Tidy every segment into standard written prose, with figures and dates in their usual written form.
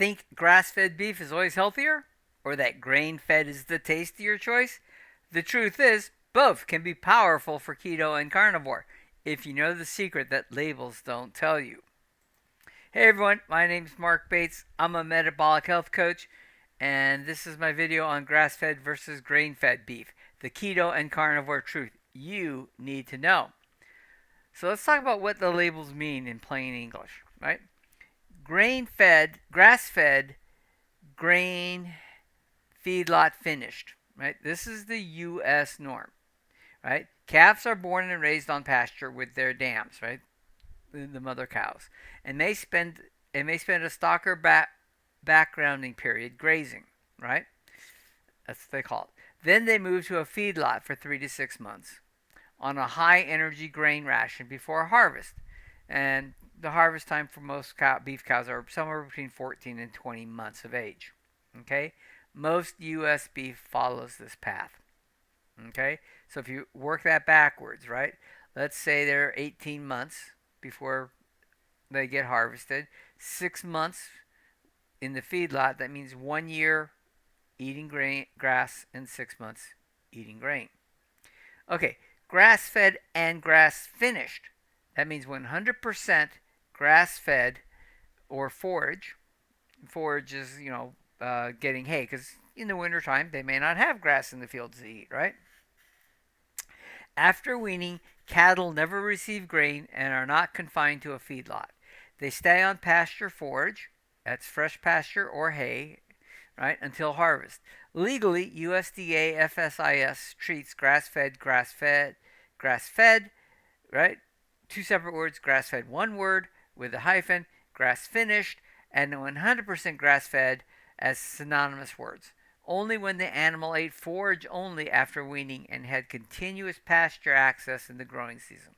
Think grass-fed beef is always healthier? Or that grain-fed is the tastier choice? The truth is, both can be powerful for keto and carnivore, if you know the secret that labels don't tell you. Hey everyone, my name is Marc Bates. I'm a metabolic health coach, and this is my video on grass-fed versus grain-fed beef, the keto and carnivore truth you need to know. So let's talk about what the labels mean in plain English, right? Grain-fed, grass-fed, grain feedlot finished, right? This is the U.S. norm, right? Calves are born and raised on pasture with their dams, right? The mother cows, and they spend a stalker backgrounding period grazing, right? That's what they call it. Then they move to a feedlot for 3 to 6 months on a high energy grain ration before harvest, and the harvest time for most beef cows are somewhere between 14 and 20 months of age. Okay, most U.S. beef follows this path. Okay, so if you work that backwards, right? Let's say they're 18 months before they get harvested, 6 months in the feedlot. That means 1 year eating grass, and 6 months eating grain. Okay, grass fed and grass finished. That means 100% grass fed or forage. Forage is, getting hay, because in the wintertime they may not have grass in the fields to eat, right? After weaning, cattle never receive grain and are not confined to a feedlot. They stay on pasture forage, that's fresh pasture or hay, right, until harvest. Legally, USDA FSIS treats grass-fed, right? Two separate words, grass-fed one word with a hyphen, grass-finished, and 100% grass-fed as synonymous words. Only when the animal ate forage only after weaning and had continuous pasture access in the growing season.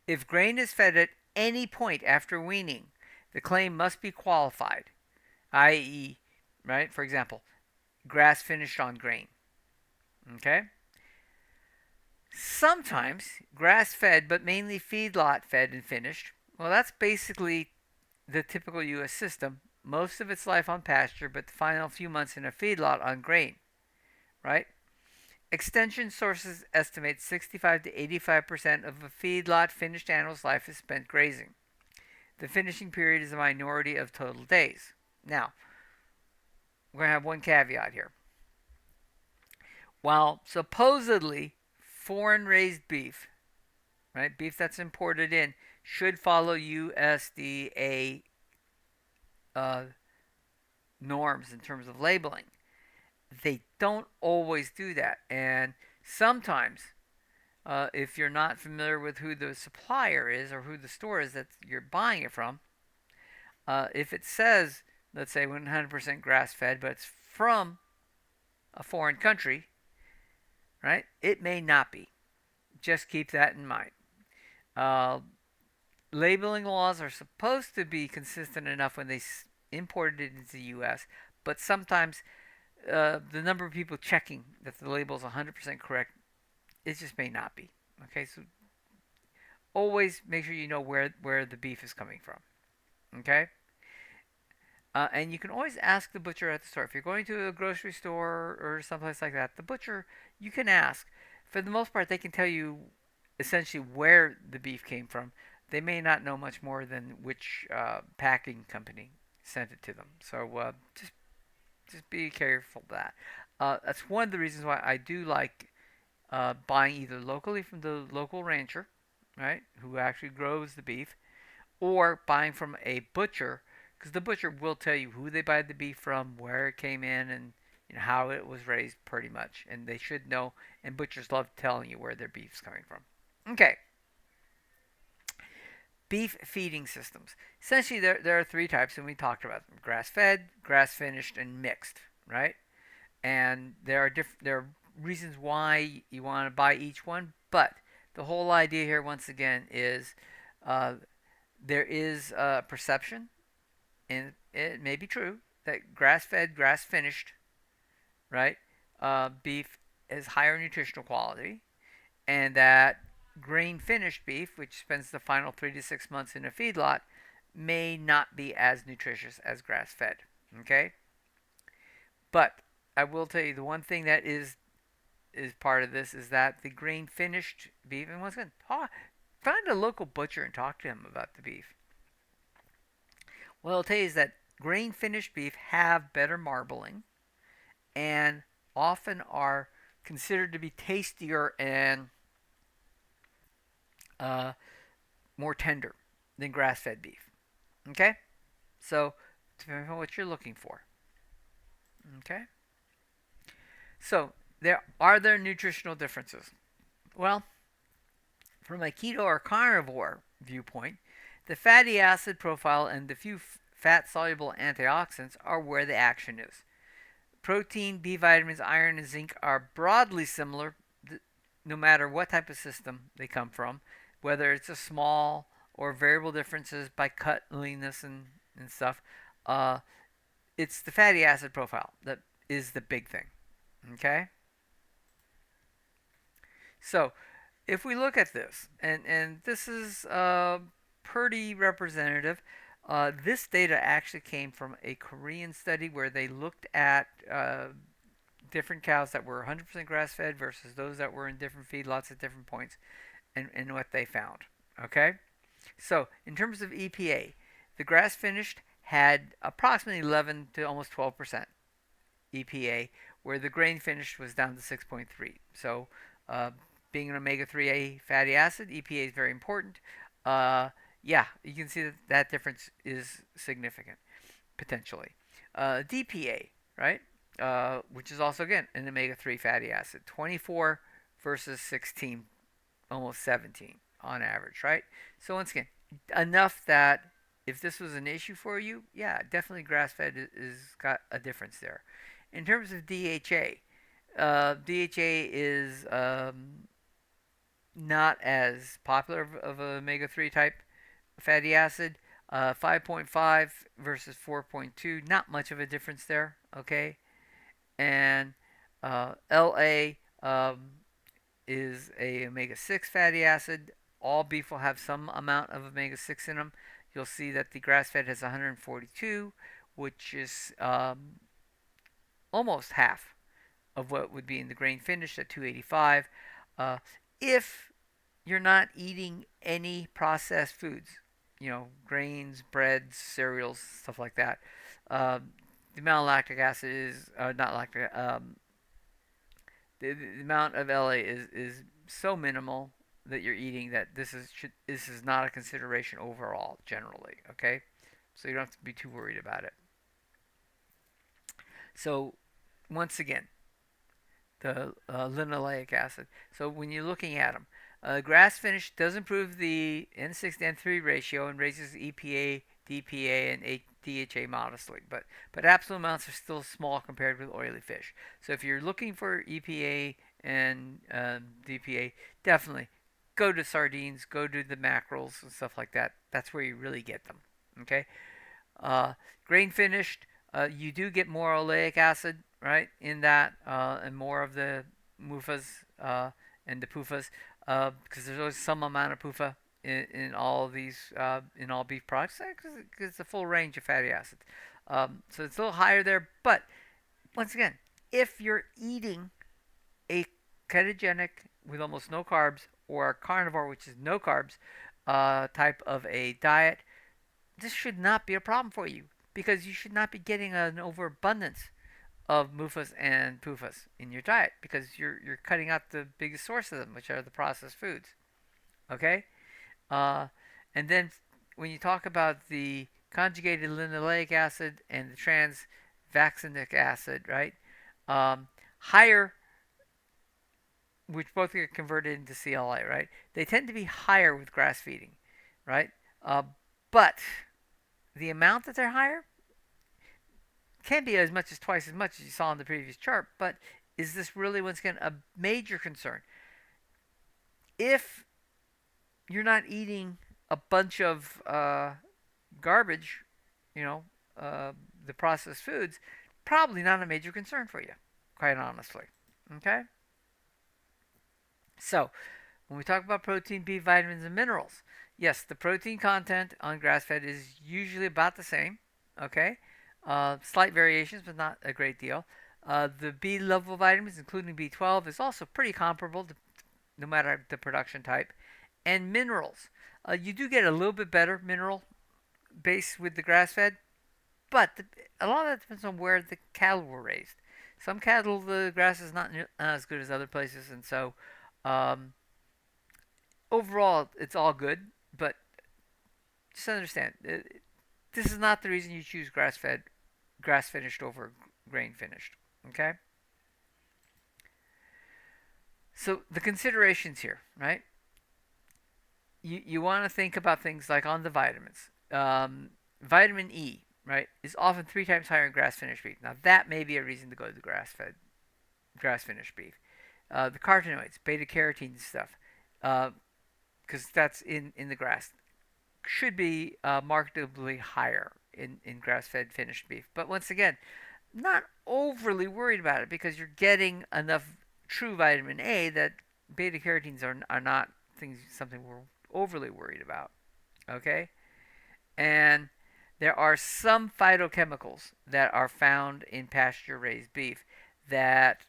If grain is fed at any point after weaning, the claim must be qualified, i.e., right, for example, grass finished on grain. Okay? Sometimes grass fed, but mainly feedlot fed and finished. Well, that's basically the typical U.S. system. Most of its life on pasture, but the final few months in a feedlot on grain, right? Extension sources estimate 65 to 85% of a feedlot finished animal's life is spent grazing. The finishing period is a minority of total days. Now, we're going to have one caveat here. While supposedly foreign raised beef, right, beef that's imported in, should follow USDA norms in terms of labeling, they don't always do that. And sometimes, if you're not familiar with who the supplier is or who the store is that you're buying it from, if it says, let's say 100% grass fed, but it's from a foreign country, right, it may not be. Just keep that in mind. Uh, Labeling laws are supposed to be consistent enough when they imported it into the U.S., but sometimes the number of people checking that the label is 100% correct, it just may not be. Okay, so always make sure you know where the beef is coming from. Okay? And you can always ask the butcher at the store. If you're going to a grocery store or someplace like that, the butcher, you can ask. For the most part, they can tell you essentially where the beef came from. They may not know much more than which packing company sent it to them. So just be careful of that. That's one of the reasons why I do like buying either locally from the local rancher, right, who actually grows the beef, or buying from a butcher, because the butcher will tell you who they buy the beef from, where it came in, and how it was raised, pretty much. And they should know. And butchers love telling you where their beef's coming from. Okay. Beef feeding systems. Essentially, there are three types, and we talked about them: grass-fed, grass-finished, and mixed. Right? And there are reasons why you want to buy each one, but the whole idea here, once again, is uh, there is a perception, and it may be true, that grass-fed, grass-finished, right, beef is higher nutritional quality, and that grain-finished beef, which spends the final 3 to 6 months in a feedlot, may not be as nutritious as grass-fed. Okay, but I will tell you the one thing that is part of this is that the grain finished beef, and once again, find a local butcher and talk to him about the beef. What I'll tell you is that grain finished beef have better marbling and often are considered to be tastier and uh, more tender than grass fed beef. Okay? So, depending on what you're looking for. Okay? So, there nutritional differences? Well, from a keto or carnivore viewpoint, the fatty acid profile and the few fat soluble antioxidants are where the action is. Protein, B vitamins, iron, and zinc are broadly similar no matter what type of system they come from, whether it's a small or variable differences by cut, leanness, and stuff. Uh, it's the fatty acid profile that is the big thing. Okay? So, if we look at this, and this is pretty representative, this data actually came from a Korean study where they looked at different cows that were 100% grass fed versus those that were in different feedlots at different points and what they found. Okay? So, in terms of EPA, the grass finished had approximately 11 to almost 12% EPA, where the grain finished was down to 6.3. So, being an omega 3A fatty acid, EPA is very important. Yeah, you can see that that difference is significant, potentially. DPA, right? Which is also, again, an omega 3 fatty acid, 24 versus 16, almost 17 on average, right? So, once again, enough that if this was an issue for you, yeah, definitely grass fed is got a difference there. In terms of DHA, DHA is not as popular of a omega 3 type fatty acid. 5.5 versus 4.2, not much of a difference there, okay? And LA is a omega 6 fatty acid. All beef will have some amount of omega 6 in them. You'll see that the grass fed has 142, which is almost half of what would be in the grain finished at 285. If you're not eating any processed foods, grains, breads, cereals, stuff like that, the amount of lactic acid is not lactic. The amount of LA is so minimal that you're eating that this is not a consideration overall generally. Okay, so you don't have to be too worried about it. So once again, the linoleic acid. So when you're looking at them, grass finish does improve the N6 to N3 ratio and raises EPA, DPA, and DHA modestly, but absolute amounts are still small compared with oily fish. So if you're looking for EPA and DPA, definitely go to sardines, go to the mackerels and stuff like that. That's where you really get them. Okay, uh, grain finished, you do get more oleic acid, right, in that, and more of the MUFAs and the PUFAs, because there's always some amount of PUFA in all of these, in all beef products, because it's a full range of fatty acids. So it's a little higher there, but once again, if you're eating a ketogenic with almost no carbs or a carnivore, which is no carbs, type of a diet, this should not be a problem for you because you should not be getting an overabundance of MUFAs and PUFAs in your diet because you're cutting out the biggest source of them, which are the processed foods. Okay, uh, and then when you talk about the conjugated linoleic acid and the transvaccinic acid, right? Higher, which both get converted into CLA, right? They tend to be higher with grass feeding, right? But the amount that they're higher can be as much as twice as much as you saw in the previous chart. But is this really, once again, a major concern? If you're not eating a bunch of garbage, you know, the processed foods, probably not a major concern for you, quite honestly. Okay? So, when we talk about protein, B vitamins, and minerals, Yes, the protein content on grass-fed is usually about the same. Okay, slight variations, but not a great deal. The B level vitamins, including B12, is also pretty comparable to, no matter the production type. And minerals, you do get a little bit better mineral base with the grass-fed, but a lot of that depends on where the cattle were raised. Some cattle, the grass is not as good as other places, and so um, overall, it's all good. But just understand, this is not the reason you choose grass-fed, grass-finished over grain-finished. Okay, so the considerations here, right? You want to think about things like on the vitamins. Vitamin E, right, is often 3 times higher in grass-finished beef. Now that may be a reason to go to the grass-fed, grass-finished beef. The carotenoids, beta carotene stuff, because that's in the grass, should be markedly higher in grass-fed finished beef. But once again, not overly worried about it because you're getting enough true vitamin A that beta carotenes are not something we're overly worried about. Okay? And there are some phytochemicals that are found in pasture raised beef that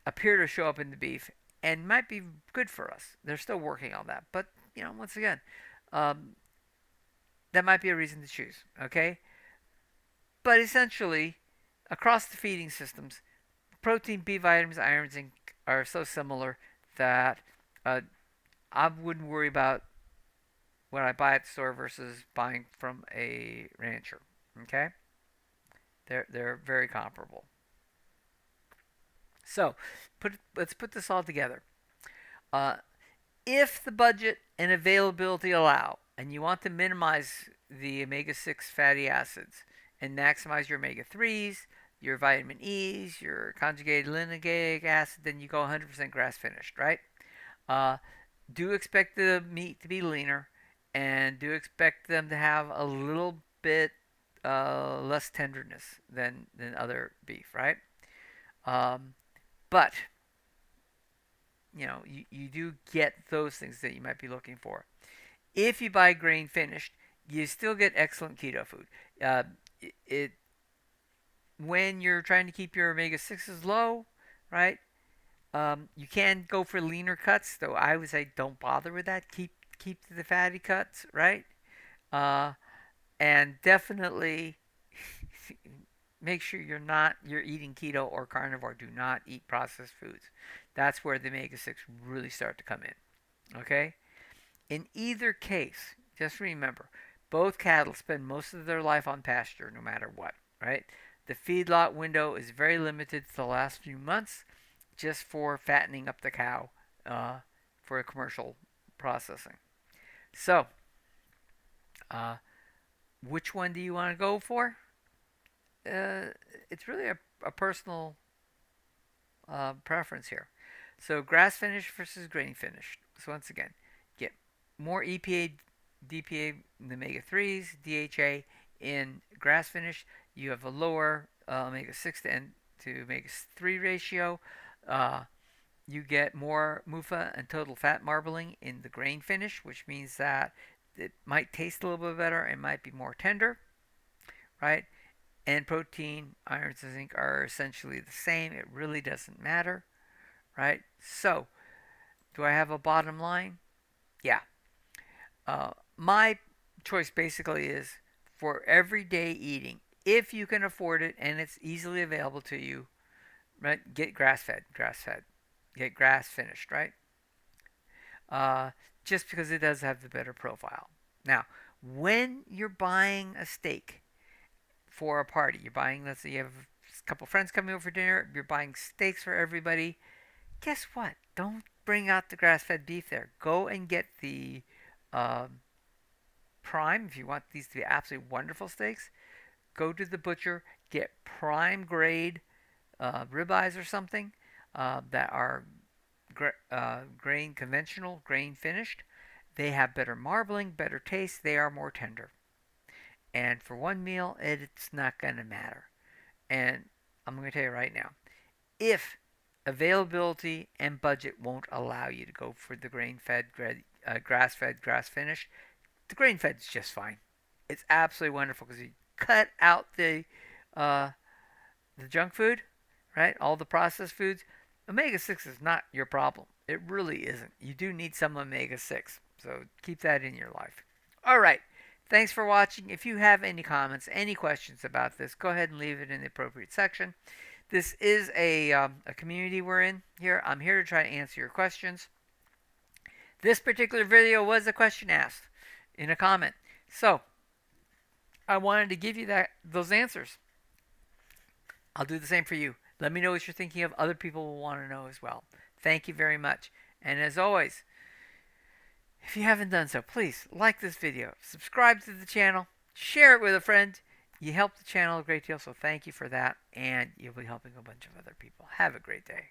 appear to show up in the beef and might be good for us. They're still working on that. But, once again, um, that might be a reason to choose. Okay? But essentially, across the feeding systems, protein, B vitamins, iron, zinc are so similar that uh, I wouldn't worry about what I buy at the store versus buying from a rancher. Okay, they're very comparable. So, let's put this all together. Uh, if the budget and availability allow, and you want to minimize the omega-6 fatty acids and maximize your omega-3s, your vitamin E's, your conjugated linoleic acid, then you go 100% grass finished, right? Uh, do expect the meat to be leaner, and do expect them to have a little bit less tenderness than other beef, right? Um, but you do get those things that you might be looking for. If you buy grain finished, you still get excellent keto food. Uh, it when you're trying to keep your omega sixes low, right? You can go for leaner cuts, though I would say don't bother with that. Keep the fatty cuts, right? Uh, and definitely make sure you're eating keto or carnivore. Do not eat processed foods. That's where the omega six really start to come in. Okay. In either case, just remember, both cattle spend most of their life on pasture, no matter what. Right. The feedlot window is very limited to the last few months, just for fattening up the cow uh, for a commercial processing. So, uh, which one do you want to go for? It's really a personal preference here. So, grass finished versus grain finished. So, once again, get more EPA, DPA in the omega 3s, DHA in grass finished. You have a lower omega 6 to omega 3 ratio. Uh, you get more MUFA and total fat marbling in the grain finish, which means that it might taste a little bit better and might be more tender, right? And protein, iron, and zinc are essentially the same. It really doesn't matter, right? So, do I have a bottom line? Yeah. My choice basically is for everyday eating. If you can afford it and it's easily available to you, right? Get grass fed, get grass finished, right? uh, just because it does have the better profile. Now, when you're buying a steak for a party, you're buying, let's say you have a couple friends coming over for dinner, you're buying steaks for everybody, guess what? Don't bring out the grass fed beef there. Go and get the um, prime if you want these to be absolutely wonderful steaks. Go to the butcher, get prime grade ribeyes or something that are grain conventional, grain finished. They have better marbling, better taste. They are more tender. And for one meal, it's not going to matter. And I'm going to tell you right now, if availability and budget won't allow you to go for the grain-fed grass-fed, grass-finished. The grain-fed is just fine. It's absolutely wonderful because you cut out the junk food, right? All the processed foods. Omega 6 is not your problem. It really isn't. You do need some omega 6. So keep that in your life. All right. Thanks for watching. If you have any comments, any questions about this, go ahead and leave it in the appropriate section. This is a community we're in here. I'm here to try to answer your questions. This particular video was a question asked in a comment. So I wanted to give you those answers. I'll do the same for you. Let me know what you're thinking of. Other people will want to know as well. Thank you very much. And as always, if you haven't done so, please like this video, subscribe to the channel, share it with a friend. You help the channel a great deal, so thank you for that. And you'll be helping a bunch of other people. Have a great day.